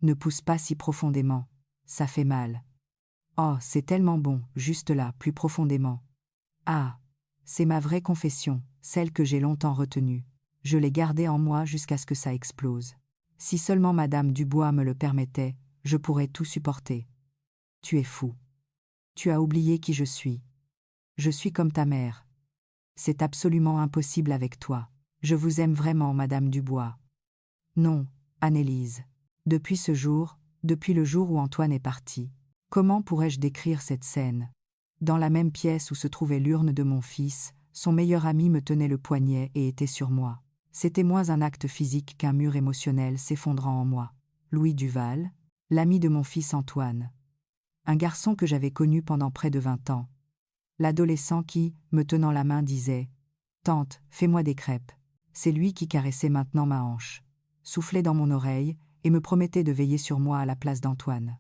Ne pousse pas si profondément. Ça fait mal. Oh, c'est tellement bon, juste là, plus profondément. Ah, c'est ma vraie confession, celle que j'ai longtemps retenue. Je l'ai gardée en moi jusqu'à ce que ça explose. Si seulement Madame Dubois me le permettait, je pourrais tout supporter. Tu es fou. Tu as oublié qui je suis. Je suis comme ta mère. C'est absolument impossible avec toi. Je vous aime vraiment, Madame Dubois. Non, Annelise. Depuis ce jour, depuis le jour où Antoine est parti, comment pourrais-je décrire cette scène? Dans la même pièce où se trouvait l'urne de mon fils, son meilleur ami me tenait le poignet et était sur moi. C'était moins un acte physique qu'un mur émotionnel s'effondrant en moi. Louis Duval, l'ami de mon fils Antoine. Un garçon que j'avais connu pendant près de 20 ans. L'adolescent qui, me tenant la main, disait « Tante, fais-moi des crêpes ». C'est lui qui caressait maintenant ma hanche, soufflait dans mon oreille et me promettait de veiller sur moi à la place d'Antoine.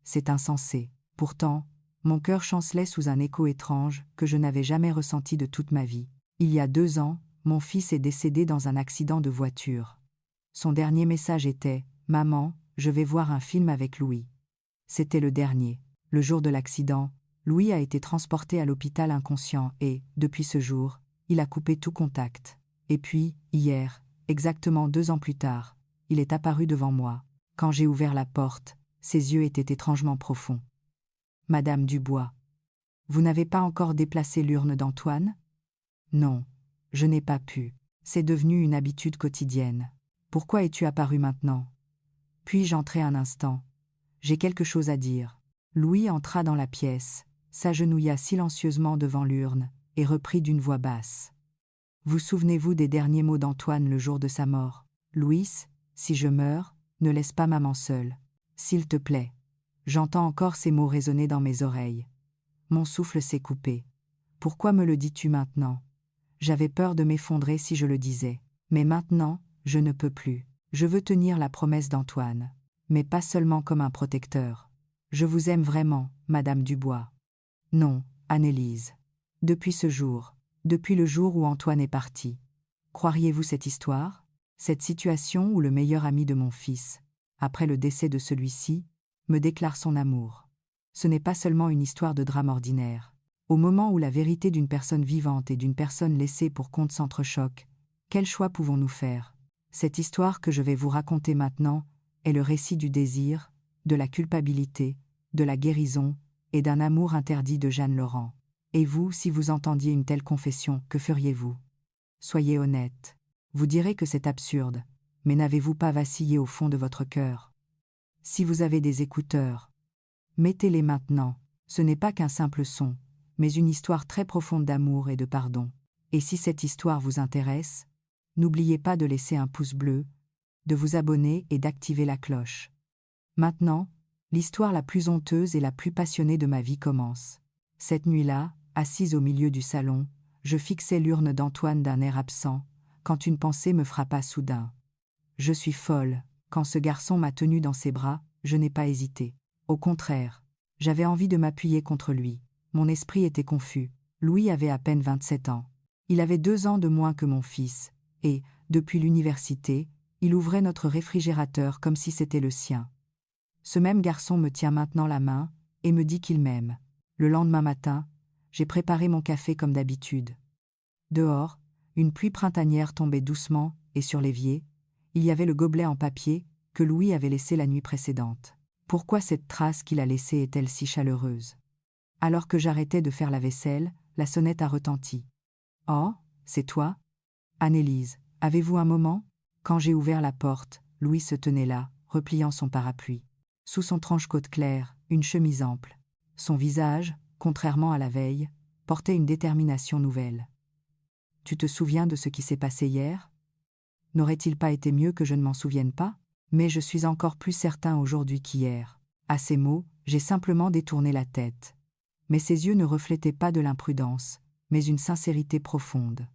C'est insensé. Pourtant, mon cœur chancelait sous un écho étrange que je n'avais jamais ressenti de toute ma vie. Il y a 2 ans, mon fils est décédé dans un accident de voiture. Son dernier message était « Maman, je vais voir un film avec Louis ». C'était le dernier. Le jour de l'accident, Louis a été transporté à l'hôpital inconscient et, depuis ce jour, il a coupé tout contact. Et puis, hier, exactement 2 ans plus tard, il est apparu devant moi. Quand j'ai ouvert la porte, ses yeux étaient étrangement profonds. « Madame Dubois, vous n'avez pas encore déplacé l'urne d'Antoine ? » Non, je n'ai pas pu. C'est devenu une habitude quotidienne. Pourquoi es-tu apparu maintenant ? Puis-je entrer un instant ? J'ai quelque chose à dire. Louis entra dans la pièce, s'agenouilla silencieusement devant l'urne et reprit d'une voix basse. Vous souvenez-vous des derniers mots d'Antoine le jour de sa mort ? Louis, si je meurs, ne laisse pas maman seule. S'il te plaît. J'entends encore ces mots résonner dans mes oreilles. Mon souffle s'est coupé. Pourquoi me le dis-tu maintenant ? J'avais peur de m'effondrer si je le disais. Mais maintenant, je ne peux plus. Je veux tenir la promesse d'Antoine. Mais pas seulement comme un protecteur. Je vous aime vraiment, Madame Dubois. Non, Annelise. Depuis ce jour, depuis le jour où Antoine est parti. Croiriez-vous cette histoire ? Cette situation où le meilleur ami de mon fils, après le décès de celui-ci, me déclare son amour. Ce n'est pas seulement une histoire de drame ordinaire. Au moment où la vérité d'une personne vivante et d'une personne laissée pour compte s'entrechoquent, quel choix pouvons-nous faire ? Cette histoire que je vais vous raconter maintenant est le récit du désir, de la culpabilité, de la guérison et d'un amour interdit de Jeanne Laurent. Et vous, si vous entendiez une telle confession, que feriez-vous ? Soyez honnête. Vous direz que c'est absurde, mais n'avez-vous pas vacillé au fond de votre cœur ? Si vous avez des écouteurs, mettez-les maintenant. Ce n'est pas qu'un simple son, mais une histoire très profonde d'amour et de pardon. Et si cette histoire vous intéresse, n'oubliez pas de laisser un pouce bleu, de vous abonner et d'activer la cloche. Maintenant, l'histoire la plus honteuse et la plus passionnée de ma vie commence. Cette nuit-là, assise au milieu du salon, je fixais l'urne d'Antoine d'un air absent, quand une pensée me frappa soudain. Je suis folle. Quand ce garçon m'a tenue dans ses bras, je n'ai pas hésité. Au contraire, j'avais envie de m'appuyer contre lui. Mon esprit était confus. Louis avait à peine 27 ans. Il avait 2 ans de moins que mon fils, et, depuis l'université, il ouvrait notre réfrigérateur comme si c'était le sien. Ce même garçon me tient maintenant la main et me dit qu'il m'aime. Le lendemain matin, j'ai préparé mon café comme d'habitude. Dehors, une pluie printanière tombait doucement, et sur l'évier, il y avait le gobelet en papier que Louis avait laissé la nuit précédente. Pourquoi cette trace qu'il a laissée est-elle si chaleureuse ? Alors que j'arrêtais de faire la vaisselle, la sonnette a retenti. « Oh, c'est toi ? Annelise, avez-vous un moment ?» Quand j'ai ouvert la porte, Louis se tenait là, repliant son parapluie. Sous son tranche-côte claire, une chemise ample. Son visage, contrairement à la veille, portait une détermination nouvelle. « Tu te souviens de ce qui s'est passé hier ? N'aurait-il pas été mieux que je ne m'en souvienne pas ? Mais je suis encore plus certain aujourd'hui qu'hier. » À ces mots, j'ai simplement détourné la tête. Mais ses yeux ne reflétaient pas de l'imprudence, mais une sincérité profonde.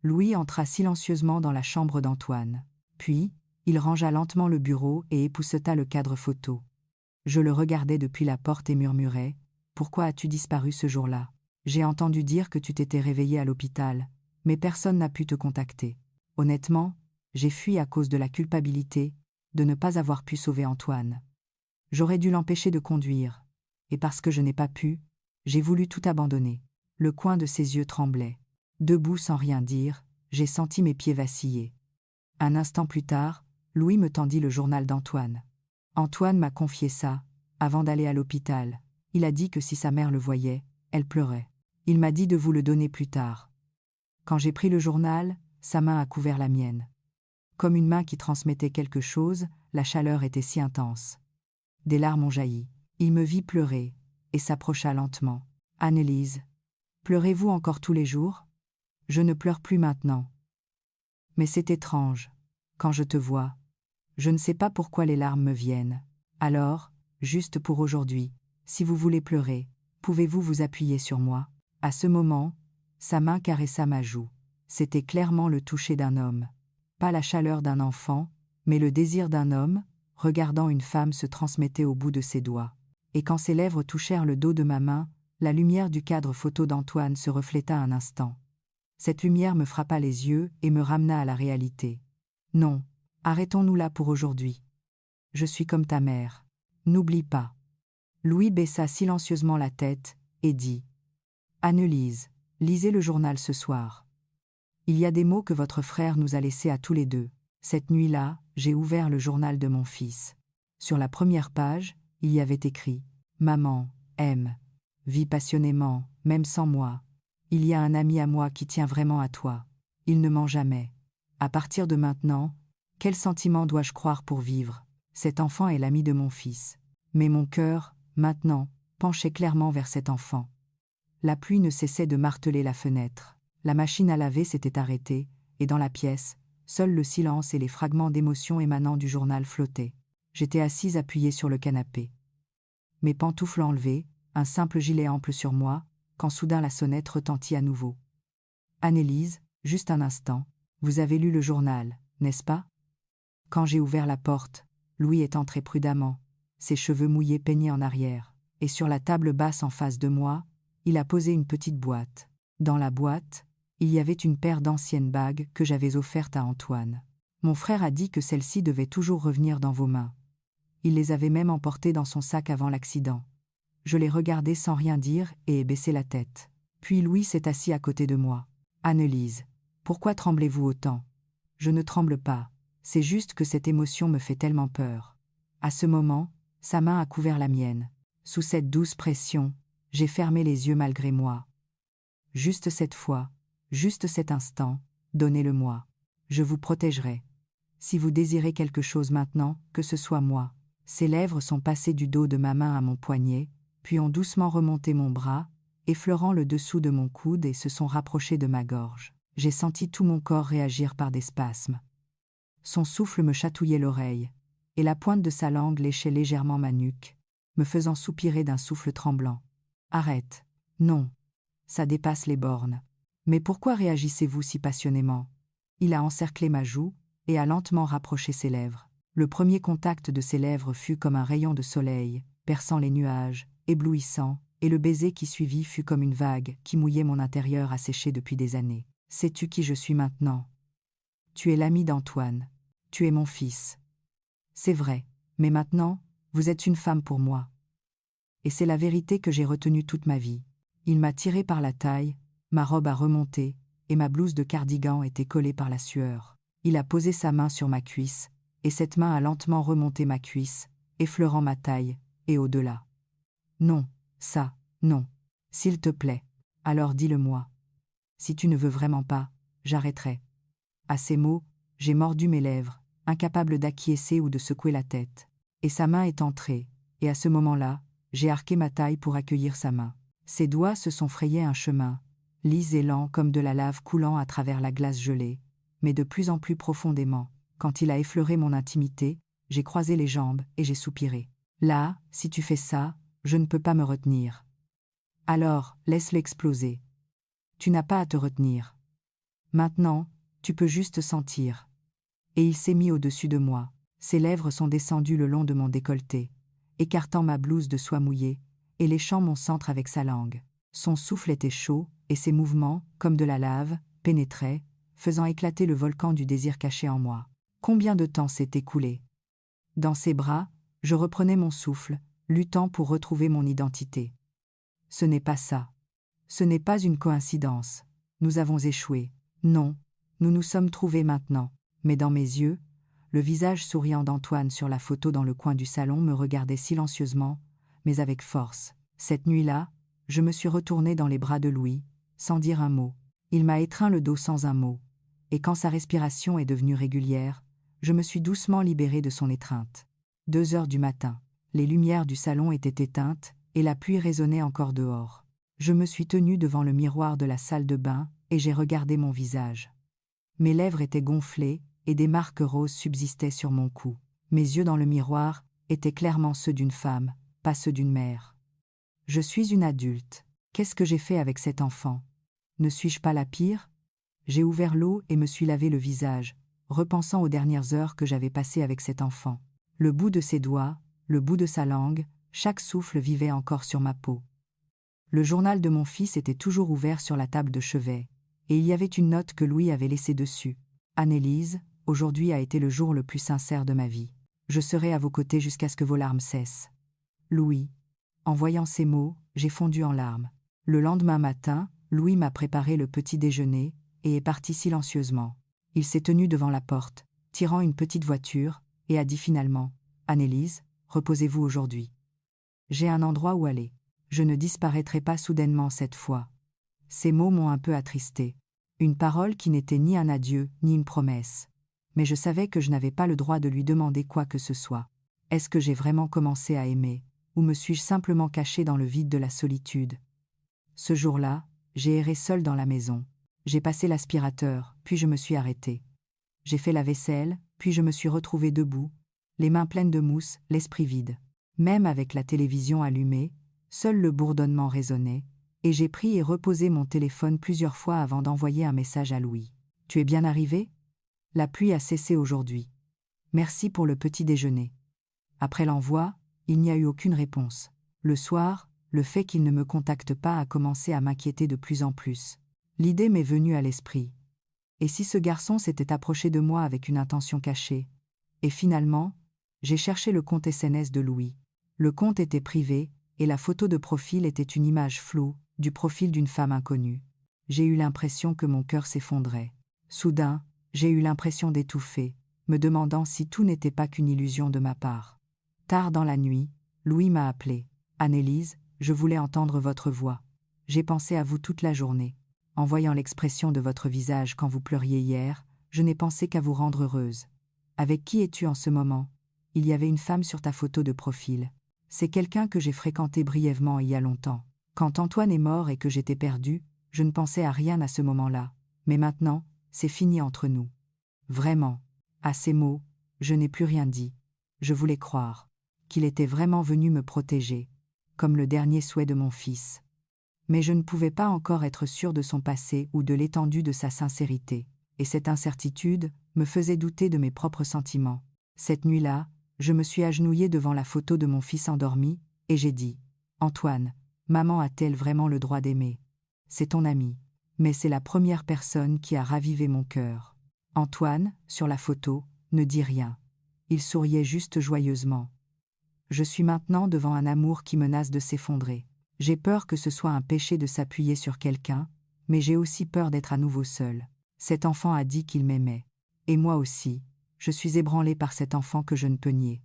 Louis entra silencieusement dans la chambre d'Antoine. Puis, il rangea lentement le bureau et épousseta le cadre photo. Je le regardais depuis la porte et murmurais « Pourquoi as-tu disparu ce jour-là ? J'ai entendu dire que tu t'étais réveillé à l'hôpital, mais personne n'a pu te contacter. Honnêtement, j'ai fui à cause de la culpabilité, de ne pas avoir pu sauver Antoine. J'aurais dû l'empêcher de conduire, et parce que je n'ai pas pu, j'ai voulu tout abandonner. Le coin de ses yeux tremblait. Debout sans rien dire, j'ai senti mes pieds vaciller. Un instant plus tard, Louis me tendit le journal d'Antoine. Antoine m'a confié ça, avant d'aller à l'hôpital. Il a dit que si sa mère le voyait, elle pleurait. Il m'a dit de vous le donner plus tard. Quand j'ai pris le journal, sa main a couvert la mienne. Comme une main qui transmettait quelque chose, la chaleur était si intense. Des larmes ont jailli. Il me vit pleurer, et s'approcha lentement. « Annelise, pleurez-vous encore tous les jours ? Je ne pleure plus maintenant. Mais c'est étrange. Quand je te vois, je ne sais pas pourquoi les larmes me viennent. Alors, juste pour aujourd'hui, si vous voulez pleurer, pouvez-vous vous appuyer sur moi ?» À ce moment, sa main caressa ma joue. C'était clairement le toucher d'un homme. Pas la chaleur d'un enfant, mais le désir d'un homme, regardant une femme se transmettait au bout de ses doigts. Et quand ses lèvres touchèrent le dos de ma main, la lumière du cadre photo d'Antoine se refléta un instant. Cette lumière me frappa les yeux et me ramena à la réalité. Non, arrêtons-nous là pour aujourd'hui. Je suis comme ta mère. N'oublie pas. Louis baissa silencieusement la tête et dit « Annelise, lisez le journal ce soir. Il y a des mots que votre frère nous a laissés à tous les deux. Cette nuit-là, j'ai ouvert le journal de mon fils. Sur la première page, il y avait écrit « Maman, aime, vis passionnément, même sans moi. Il y a un ami à moi qui tient vraiment à toi. Il ne ment jamais. À partir de maintenant, quel sentiment dois-je croire pour vivre ? Cet enfant est l'ami de mon fils. Mais mon cœur, maintenant, penchait clairement vers cet enfant. La pluie ne cessait de marteler la fenêtre. La machine à laver s'était arrêtée, et dans la pièce, seul le silence et les fragments d'émotion émanant du journal flottaient. J'étais assise appuyée sur le canapé. Mes pantoufles enlevées, un simple gilet ample sur moi, quand soudain la sonnette retentit à nouveau. « Annelise, juste un instant, vous avez lu le journal, n'est-ce pas ?» Quand j'ai ouvert la porte, Louis est entré prudemment, ses cheveux mouillés peignaient en arrière, et sur la table basse en face de moi, il a posé une petite boîte. Dans la boîte, il y avait une paire d'anciennes bagues que j'avais offertes à Antoine. Mon frère a dit que celles-ci devaient toujours revenir dans vos mains. Il les avait même emportées dans son sac avant l'accident. Je l'ai regardé sans rien dire et ai baissé la tête. Puis Louis s'est assis à côté de moi. « Annelise, pourquoi tremblez-vous autant ? » « Je ne tremble pas, c'est juste que cette émotion me fait tellement peur. » À ce moment, sa main a couvert la mienne. Sous cette douce pression, j'ai fermé les yeux malgré moi. « Juste cette fois, juste cet instant, donnez-le-moi. Je vous protégerai. Si vous désirez quelque chose maintenant, que ce soit moi. » Ses lèvres sont passées du dos de ma main à mon poignet, puis ont doucement remonté mon bras, effleurant le dessous de mon coude et se sont rapprochées de ma gorge. J'ai senti tout mon corps réagir par des spasmes. Son souffle me chatouillait l'oreille, et la pointe de sa langue léchait légèrement ma nuque, me faisant soupirer d'un souffle tremblant. « Arrête. Non. Ça dépasse les bornes. Mais pourquoi réagissez-vous si passionnément ?» Il a encerclé ma joue et a lentement rapproché ses lèvres. Le premier contact de ses lèvres fut comme un rayon de soleil, perçant les nuages, éblouissant, et le baiser qui suivit fut comme une vague qui mouillait mon intérieur asséché depuis des années. « Sais-tu qui je suis maintenant ? Tu es l'ami d'Antoine. Tu es mon fils. C'est vrai, mais maintenant, vous êtes une femme pour moi. Et c'est la vérité que j'ai retenue toute ma vie. » Il m'a tiré par la taille, ma robe a remonté, et ma blouse de cardigan était collée par la sueur. Il a posé sa main sur ma cuisse, et cette main a lentement remonté ma cuisse, effleurant ma taille, et au-delà. « Non, ça, non. S'il te plaît, alors dis-le-moi. Si tu ne veux vraiment pas, j'arrêterai. » À ces mots, j'ai mordu mes lèvres, incapable d'acquiescer ou de secouer la tête. Et sa main est entrée, et à ce moment-là, j'ai arqué ma taille pour accueillir sa main. Ses doigts se sont frayés un chemin, lisse et lent comme de la lave coulant à travers la glace gelée, mais de plus en plus profondément. Quand il a effleuré mon intimité, j'ai croisé les jambes et j'ai soupiré. « Là, si tu fais ça, je ne peux pas me retenir. Alors, laisse-le exploser. Tu n'as pas à te retenir. Maintenant, tu peux juste sentir. » Et il s'est mis au-dessus de moi. Ses lèvres sont descendues le long de mon décolleté, écartant ma blouse de soie mouillée, et léchant mon centre avec sa langue. Son souffle était chaud, et ses mouvements, comme de la lave, pénétraient, faisant éclater le volcan du désir caché en moi. Combien de temps s'est écoulé ? Dans ses bras, je reprenais mon souffle, luttant pour retrouver mon identité. Ce n'est pas ça. Ce n'est pas une coïncidence. Nous avons échoué. Non, nous nous sommes trouvés maintenant. Mais dans mes yeux, le visage souriant d'Antoine sur la photo dans le coin du salon me regardait silencieusement, mais avec force. Cette nuit-là, je me suis retournée dans les bras de Louis, sans dire un mot. Il m'a étreint le dos sans un mot. Et quand sa respiration est devenue régulière, je me suis doucement libérée de son étreinte. 2 heures du matin. Les lumières du salon étaient éteintes, et la pluie résonnait encore dehors. Je me suis tenue devant le miroir de la salle de bain, et j'ai regardé mon visage. Mes lèvres étaient gonflées, et des marques roses subsistaient sur mon cou. Mes yeux dans le miroir étaient clairement ceux d'une femme, pas ceux d'une mère. Je suis une adulte. Qu'est-ce que j'ai fait avec cet enfant? Ne suis-je pas la pire? J'ai ouvert l'eau et me suis lavé le visage, repensant aux dernières heures que j'avais passées avec cet enfant. Le bout de ses doigts, le bout de sa langue, chaque souffle vivait encore sur ma peau. Le journal de mon fils était toujours ouvert sur la table de chevet, et il y avait une note que Louis avait laissée dessus. « Annelise, aujourd'hui a été le jour le plus sincère de ma vie. Je serai à vos côtés jusqu'à ce que vos larmes cessent. » Louis. En voyant ces mots, j'ai fondu en larmes. Le lendemain matin, Louis m'a préparé le petit déjeuner et est parti silencieusement. Il s'est tenu devant la porte, tirant une petite voiture, et a dit finalement « Annelise, reposez-vous aujourd'hui. J'ai un endroit où aller. Je ne disparaîtrai pas soudainement cette fois. » Ces mots m'ont un peu attristée. Une parole qui n'était ni un adieu, ni une promesse. Mais je savais que je n'avais pas le droit de lui demander quoi que ce soit. Est-ce que j'ai vraiment commencé à aimer, ou me suis-je simplement cachée dans le vide de la solitude? Ce jour-là, j'ai erré seule dans la maison. J'ai passé l'aspirateur, puis je me suis arrêtée. J'ai fait la vaisselle, puis je me suis retrouvée debout, les mains pleines de mousse, l'esprit vide. Même avec la télévision allumée, seul le bourdonnement résonnait, et j'ai pris et reposé mon téléphone plusieurs fois avant d'envoyer un message à Louis. « Tu es bien arrivé? La pluie a cessé aujourd'hui. Merci pour le petit déjeuner. » Après l'envoi, il n'y a eu aucune réponse. Le soir, le fait qu'il ne me contacte pas a commencé à m'inquiéter de plus en plus. L'idée m'est venue à l'esprit. Et si ce garçon s'était approché de moi avec une intention cachée? Et finalement, j'ai cherché le compte SNS de Louis. Le compte était privé, et la photo de profil était une image floue, du profil d'une femme inconnue. J'ai eu l'impression que mon cœur s'effondrait. Soudain, j'ai eu l'impression d'étouffer, me demandant si tout n'était pas qu'une illusion de ma part. Tard dans la nuit, Louis m'a appelé. « Annelise, je voulais entendre votre voix. J'ai pensé à vous toute la journée. En voyant l'expression de votre visage quand vous pleuriez hier, je n'ai pensé qu'à vous rendre heureuse. Avec qui es-tu en ce moment? Il y avait une femme sur ta photo de profil. C'est quelqu'un que j'ai fréquenté brièvement il y a longtemps. Quand Antoine est mort et que j'étais perdue, je ne pensais à rien à ce moment-là. Mais maintenant, c'est fini entre nous. Vraiment. » À ces mots, je n'ai plus rien dit. Je voulais croire qu'il était vraiment venu me protéger, comme le dernier souhait de mon fils. Mais je ne pouvais pas encore être sûre de son passé ou de l'étendue de sa sincérité, et cette incertitude me faisait douter de mes propres sentiments. Cette nuit-là, je me suis agenouillée devant la photo de mon fils endormi, et j'ai dit « Antoine, maman a-t-elle vraiment le droit d'aimer? C'est ton ami, mais c'est la première personne qui a ravivé mon cœur. » Antoine, sur la photo, ne dit rien. Il souriait juste joyeusement. Je suis maintenant devant un amour qui menace de s'effondrer. J'ai peur que ce soit un péché de s'appuyer sur quelqu'un, mais j'ai aussi peur d'être à nouveau seule. Cet enfant a dit qu'il m'aimait. Et moi aussi, je suis ébranlée par cet enfant que je ne peux nier.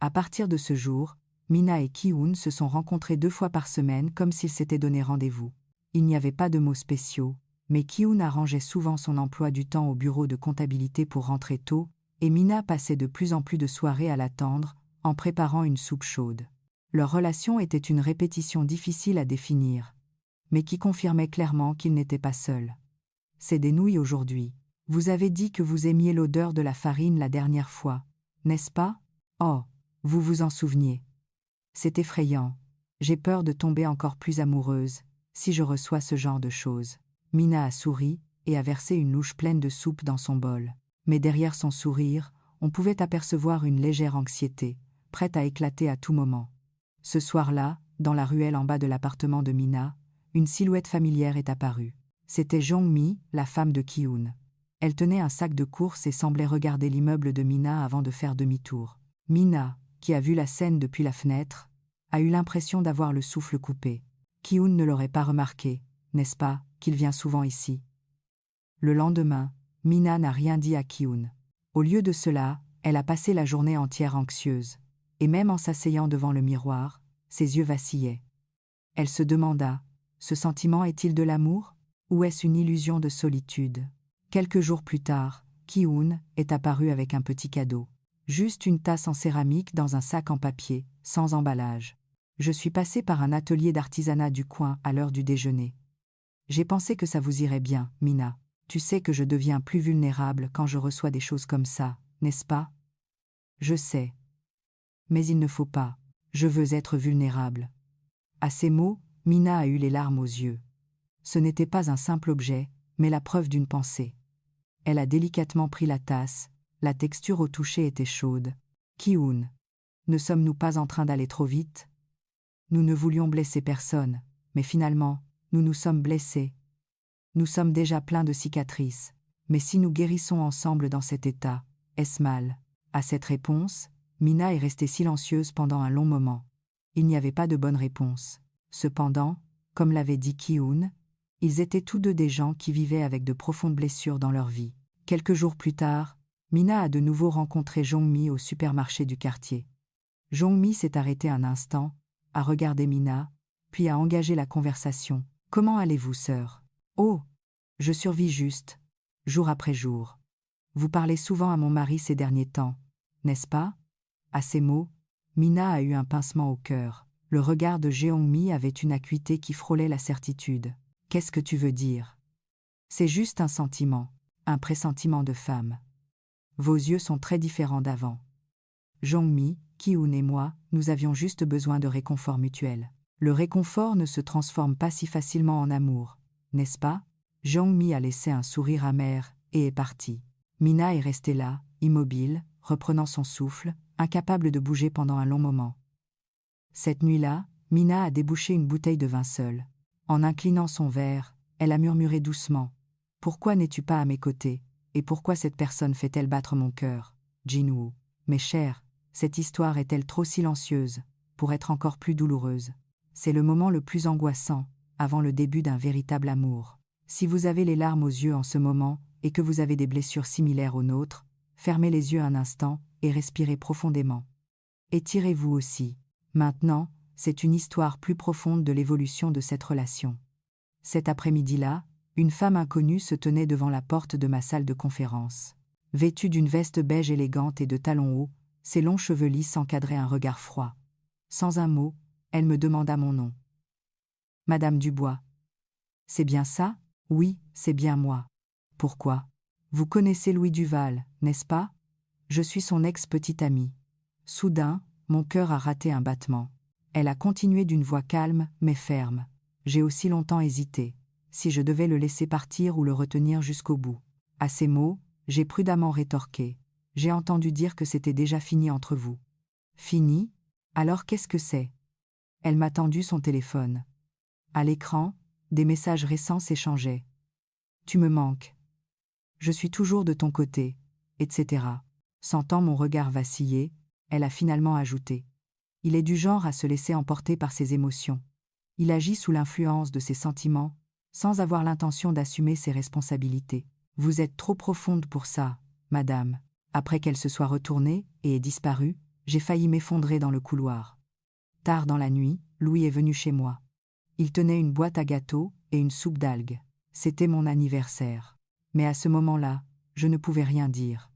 À partir de ce jour, Mina et Ki-hoon se sont rencontrés 2 fois par semaine comme s'ils s'étaient donné rendez-vous. Il n'y avait pas de mots spéciaux, mais Ki-hoon arrangeait souvent son emploi du temps au bureau de comptabilité pour rentrer tôt, et Mina passait de plus en plus de soirées à l'attendre, en préparant une soupe chaude. Leur relation était une répétition difficile à définir, mais qui confirmait clairement qu'ils n'étaient pas seuls. « C'est des nouilles aujourd'hui. Vous avez dit que vous aimiez l'odeur de la farine la dernière fois, n'est-ce pas? Oh, vous vous en souveniez. C'est effrayant. J'ai peur de tomber encore plus amoureuse, si je reçois ce genre de choses. » Mina a souri et a versé une louche pleine de soupe dans son bol. Mais derrière son sourire, on pouvait apercevoir une légère anxiété, prête à éclater à tout moment. Ce soir-là, dans la ruelle en bas de l'appartement de Mina, une silhouette familière est apparue. C'était Jong-mi, la femme de Ki-hoon. Elle tenait un sac de courses et semblait regarder l'immeuble de Mina avant de faire demi-tour. Mina, qui a vu la scène depuis la fenêtre, a eu l'impression d'avoir le souffle coupé. Ki-hoon ne l'aurait pas remarqué, n'est-ce pas, qu'il vient souvent ici? Le lendemain, Mina n'a rien dit à Ki-hoon. Au lieu de cela, elle a passé la journée entière anxieuse, et même en s'asseyant devant le miroir, ses yeux vacillaient. Elle se demanda, ce sentiment est-il de l'amour, ou est-ce une illusion de solitude? Quelques jours plus tard, Ki-hoon est apparu avec un petit cadeau. Juste une tasse en céramique dans un sac en papier, sans emballage. Je suis passé par un atelier d'artisanat du coin à l'heure du déjeuner. J'ai pensé que ça vous irait bien, Mina. Tu sais que je deviens plus vulnérable quand je reçois des choses comme ça, n'est-ce pas? Je sais. Mais il ne faut pas. Je veux être vulnérable. À ces mots, Mina a eu les larmes aux yeux. Ce n'était pas un simple objet, mais la preuve d'une pensée. Elle a délicatement pris la tasse, la texture au toucher était chaude. Ki-hoon, ne sommes-nous pas en train d'aller trop vite? Nous ne voulions blesser personne, mais finalement, nous nous sommes blessés. Nous sommes déjà pleins de cicatrices, mais si nous guérissons ensemble dans cet état, est-ce mal? À cette réponse, Mina est restée silencieuse pendant un long moment. Il n'y avait pas de bonne réponse. Cependant, comme l'avait dit Ki-hoon, ils étaient tous deux des gens qui vivaient avec de profondes blessures dans leur vie. Quelques jours plus tard, Mina a de nouveau rencontré Jong-mi au supermarché du quartier. Jong-mi s'est arrêté un instant, a regardé Mina, puis a engagé la conversation. « Comment allez-vous, sœur? »« Oh, je survis juste, jour après jour. Vous parlez souvent à mon mari ces derniers temps, n'est-ce pas ?» À ces mots, Mina a eu un pincement au cœur. Le regard de Jeong-mi avait une acuité qui frôlait la certitude. « Qu'est-ce que tu veux dire? » ?»« C'est juste un sentiment, un pressentiment de femme. Vos yeux sont très différents d'avant. Jong-mi, Ki-hoon et moi, nous avions juste besoin de réconfort mutuel. Le réconfort ne se transforme pas si facilement en amour, n'est-ce pas? Jong-mi a laissé un sourire amer et est parti. Mina est restée là, immobile, reprenant son souffle, incapable de bouger pendant un long moment. Cette nuit-là, Mina a débouché une bouteille de vin seule. En inclinant son verre, elle a murmuré doucement. « Pourquoi n'es-tu pas à mes côtés? Et pourquoi cette personne fait-elle battre mon cœur? Jin-woo, mes chers, cette histoire est-elle trop silencieuse pour être encore plus douloureuse? C'est le moment le plus angoissant, avant le début d'un véritable amour. Si vous avez les larmes aux yeux en ce moment et que vous avez des blessures similaires aux nôtres, fermez les yeux un instant et respirez profondément. Étirez-vous aussi. Maintenant, c'est une histoire plus profonde de l'évolution de cette relation. Cet après-midi-là, une femme inconnue se tenait devant la porte de ma salle de conférence. Vêtue d'une veste beige élégante et de talons hauts, ses longs cheveux lisses encadraient un regard froid. Sans un mot, elle me demanda mon nom. « Madame Dubois. »« C'est bien ça? »« Oui, c'est bien moi. »« Pourquoi? »« Vous connaissez Louis Duval, n'est-ce pas? Je suis son ex-petite amie. » Soudain, mon cœur a raté un battement. Elle a continué d'une voix calme, mais ferme. J'ai aussi longtemps hésité, si je devais le laisser partir ou le retenir jusqu'au bout. À ces mots, j'ai prudemment rétorqué. J'ai entendu dire que c'était déjà fini entre vous. Fini? Alors qu'est-ce que c'est? Elle m'a tendu son téléphone. À l'écran, des messages récents s'échangeaient. Tu me manques. Je suis toujours de ton côté, etc. Sentant mon regard vaciller, elle a finalement ajouté. Il est du genre à se laisser emporter par ses émotions. Il agit sous l'influence de ses sentiments, sans avoir l'intention d'assumer ses responsabilités. Vous êtes trop profonde pour ça, madame. Après qu'elle se soit retournée et ait disparu, j'ai failli m'effondrer dans le couloir. Tard dans la nuit, Louis est venu chez moi. Il tenait une boîte à gâteaux et une soupe d'algues. C'était mon anniversaire. Mais à ce moment-là, je ne pouvais rien dire.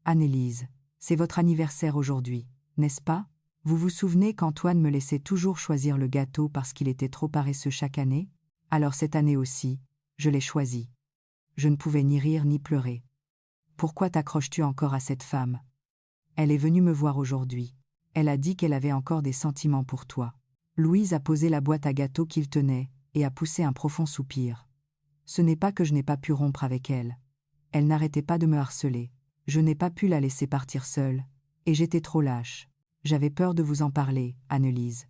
Annelise, c'est votre anniversaire aujourd'hui, n'est-ce pas? Vous vous souvenez qu'Antoine me laissait toujours choisir le gâteau parce qu'il était trop paresseux chaque année? Alors cette année aussi, je l'ai choisi. Je ne pouvais ni rire ni pleurer. Pourquoi t'accroches-tu encore à cette femme? Elle est venue me voir aujourd'hui. Elle a dit qu'elle avait encore des sentiments pour toi. Louise a posé la boîte à gâteaux qu'il tenait et a poussé un profond soupir. Ce n'est pas que je n'ai pas pu rompre avec elle. Elle n'arrêtait pas de me harceler. Je n'ai pas pu la laisser partir seule, et j'étais trop lâche. J'avais peur de vous en parler, Annelise.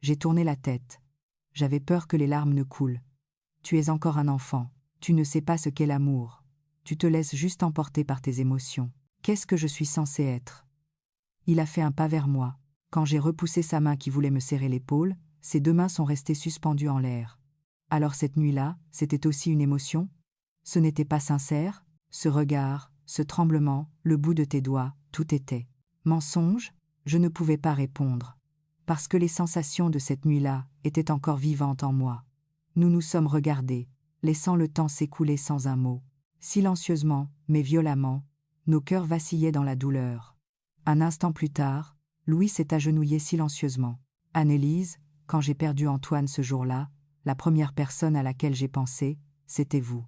J'ai tourné la tête. J'avais peur que les larmes ne coulent. Tu es encore un enfant. Tu ne sais pas ce qu'est l'amour. Tu te laisses juste emporter par tes émotions. Qu'est-ce que je suis censée être? Il a fait un pas vers moi. Quand j'ai repoussé sa main qui voulait me serrer l'épaule, ses deux mains sont restées suspendues en l'air. Alors cette nuit-là, c'était aussi une émotion? Ce n'était pas sincère? Ce regard, ce tremblement, le bout de tes doigts, tout était mensonge? Je ne pouvais pas répondre. Parce que les sensations de cette nuit-là étaient encore vivantes en moi. Nous nous sommes regardés, laissant le temps s'écouler sans un mot. Silencieusement, mais violemment, nos cœurs vacillaient dans la douleur. Un instant plus tard, Louis s'est agenouillé silencieusement. Annelise, quand j'ai perdu Antoine ce jour-là, la première personne à laquelle j'ai pensé, c'était vous.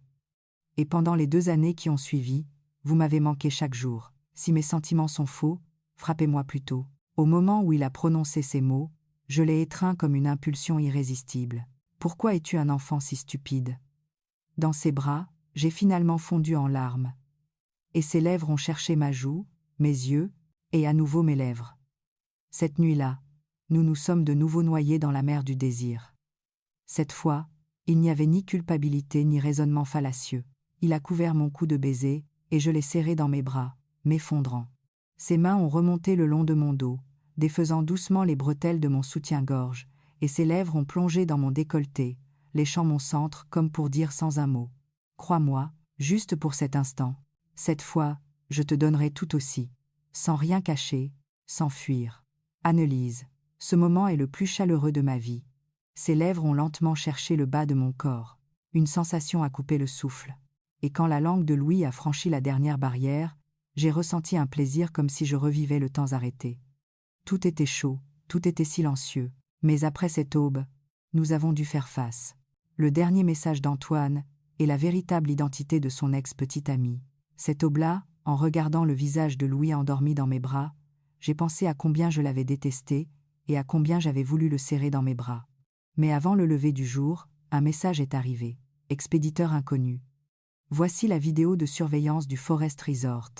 Et pendant les 2 années qui ont suivi, vous m'avez manqué chaque jour. Si mes sentiments sont faux, frappez-moi plutôt. Au moment où il a prononcé ces mots, je l'ai étreint comme une impulsion irrésistible. Pourquoi es-tu un enfant si stupide? Dans ses bras, j'ai finalement fondu en larmes. Et ses lèvres ont cherché ma joue, mes yeux, et à nouveau mes lèvres. Cette nuit-là, nous nous sommes de nouveau noyés dans la mer du désir. Cette fois, il n'y avait ni culpabilité ni raisonnement fallacieux. Il a couvert mon cou de baisers, et je l'ai serré dans mes bras, m'effondrant. Ses mains ont remonté le long de mon dos, défaisant doucement les bretelles de mon soutien-gorge, et ses lèvres ont plongé dans mon décolleté, léchant mon centre comme pour dire sans un mot. Crois-moi, juste pour cet instant. Cette fois, je te donnerai tout aussi. Sans rien cacher, sans fuir. Annelise, ce moment est le plus chaleureux de ma vie. Ses lèvres ont lentement cherché le bas de mon corps. Une sensation a coupé le souffle. Et quand la langue de Louis a franchi la dernière barrière, j'ai ressenti un plaisir comme si je revivais le temps arrêté. Tout était chaud, tout était silencieux. Mais après cette aube, nous avons dû faire face. Le dernier message d'Antoine et la véritable identité de son ex-petite amie. Cette aube-là, en regardant le visage de Louis endormi dans mes bras, j'ai pensé à combien je l'avais détesté et à combien j'avais voulu le serrer dans mes bras. Mais avant le lever du jour, un message est arrivé. Expéditeur inconnu. Voici la vidéo de surveillance du Forest Resort.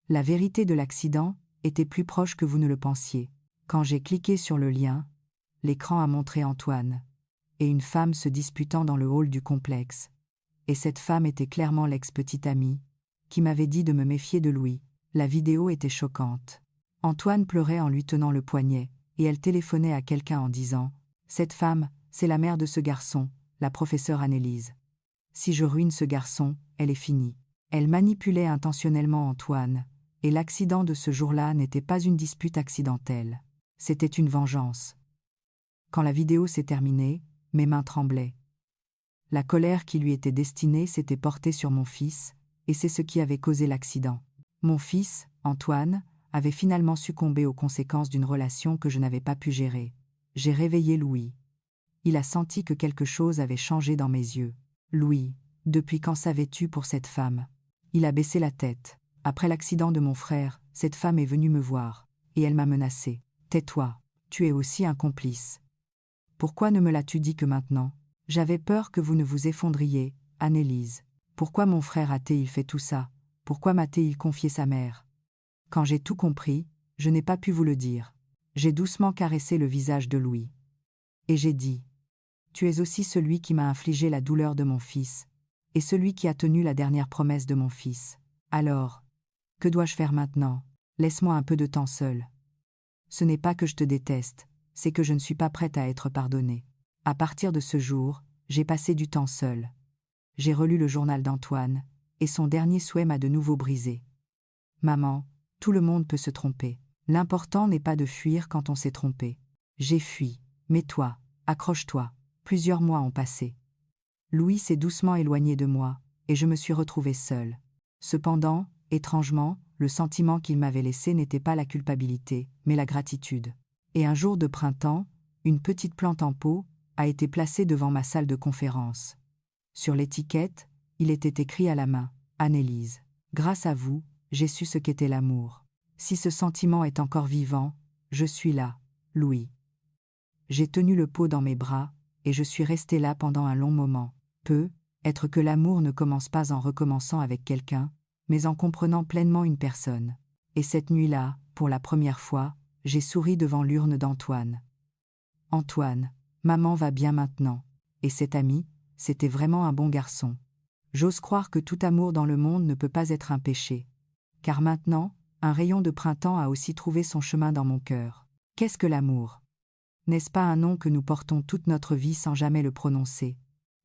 La vérité de l'accident était plus proche que vous ne le pensiez. Quand j'ai cliqué sur le lien, l'écran a montré Antoine et une femme se disputant dans le hall du complexe. Et cette femme était clairement l'ex-petite amie qui m'avait dit de me méfier de Louis. La vidéo était choquante. Antoine pleurait en lui tenant le poignet, et elle téléphonait à quelqu'un en disant « Cette femme, c'est la mère de ce garçon, la professeure Annelise. Si je ruine ce garçon, elle est finie. » Elle manipulait intentionnellement Antoine, et l'accident de ce jour-là n'était pas une dispute accidentelle. C'était une vengeance. Quand la vidéo s'est terminée, mes mains tremblaient. La colère qui lui était destinée s'était portée sur mon fils, et c'est ce qui avait causé l'accident. Mon fils, Antoine, avait finalement succombé aux conséquences d'une relation que je n'avais pas pu gérer. J'ai réveillé Louis. Il a senti que quelque chose avait changé dans mes yeux. Louis, depuis quand savais-tu pour cette femme? Il a baissé la tête. Après l'accident de mon frère, cette femme est venue me voir, et elle m'a menacé. Tais-toi, tu es aussi un complice. Pourquoi ne me l'as-tu dit que maintenant? J'avais peur que vous ne vous effondriez, Annelise. Pourquoi mon frère a-t-il fait tout ça? Pourquoi m'a-t-il confié sa mère? Quand j'ai tout compris, je n'ai pas pu vous le dire. J'ai doucement caressé le visage de Louis. Et j'ai dit, « Tu es aussi celui qui m'a infligé la douleur de mon fils, et celui qui a tenu la dernière promesse de mon fils. Alors, que dois-je faire maintenant? Laisse-moi un peu de temps seul. » Ce n'est pas que je te déteste, c'est que je ne suis pas prête à être pardonnée. À partir de ce jour, j'ai passé du temps seul. J'ai relu le journal d'Antoine, et son dernier souhait m'a de nouveau brisé. Maman, tout le monde peut se tromper. L'important n'est pas de fuir quand on s'est trompé. J'ai fui, mais toi, accroche-toi. Plusieurs mois ont passé. Louis s'est doucement éloigné de moi, et je me suis retrouvée seule. Cependant, étrangement, le sentiment qu'il m'avait laissé n'était pas la culpabilité, mais la gratitude. Et un jour de printemps, une petite plante en pot a été placée devant ma salle de conférence. Sur l'étiquette, il était écrit à la main « Annelise. Grâce à vous, j'ai su ce qu'était l'amour. Si ce sentiment est encore vivant, je suis là, Louis. » J'ai tenu le pot dans mes bras, et je suis restée là pendant un long moment. Être que l'amour ne commence pas en recommençant avec quelqu'un, mais en comprenant pleinement une personne. Et cette nuit-là, pour la première fois, j'ai souri devant l'urne d'Antoine. Antoine, maman va bien maintenant. Et cet ami, c'était vraiment un bon garçon. J'ose croire que tout amour dans le monde ne peut pas être un péché. Car maintenant, Un rayon de printemps a aussi trouvé son chemin dans mon cœur. Qu'est-ce que l'amour? N'est-ce pas un nom que nous portons toute notre vie sans jamais le prononcer,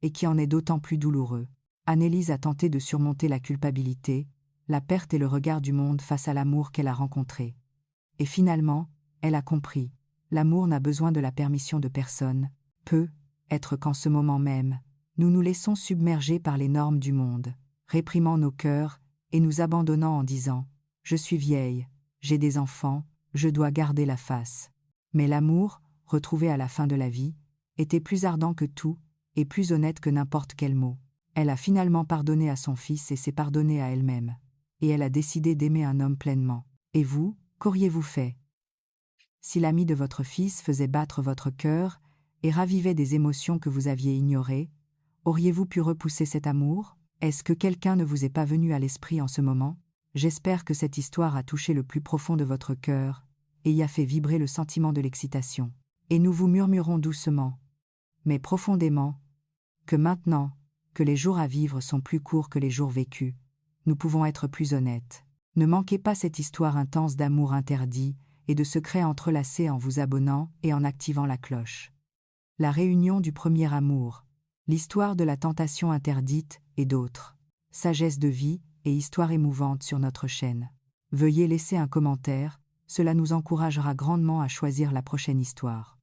et qui en est d'autant plus douloureux? Annelise a tenté de surmonter la culpabilité, la perte et le regard du monde face à l'amour qu'elle a rencontré. Et finalement, elle a compris. L'amour n'a besoin de la permission de personne, peut être qu'en ce moment même, nous nous laissons submerger par les normes du monde, réprimant nos cœurs et nous abandonnant en disant « Je suis vieille, j'ai des enfants, je dois garder la face ». Mais l'amour, retrouvé à la fin de la vie, était plus ardent que tout et plus honnête que n'importe quel mot. Elle a finalement pardonné à son fils et s'est pardonnée à elle-même. Et elle a décidé d'aimer un homme pleinement. Et vous, qu'auriez-vous fait? Si l'ami de votre fils faisait battre votre cœur et ravivait des émotions que vous aviez ignorées, auriez-vous pu repousser cet amour? Est-ce que quelqu'un ne vous est pas venu à l'esprit en ce moment? J'espère que cette histoire a touché le plus profond de votre cœur et y a fait vibrer le sentiment de l'excitation. Et nous vous murmurons doucement, mais profondément, que maintenant, que les jours à vivre sont plus courts que les jours vécus, nous pouvons être plus honnêtes. Ne manquez pas cette histoire intense d'amour interdit et de secrets entrelacés en vous abonnant et en activant la cloche. La réunion du premier amour, l'histoire de la tentation interdite et d'autres. Sagesse de vie et histoire émouvante sur notre chaîne. Veuillez laisser un commentaire, cela nous encouragera grandement à choisir la prochaine histoire.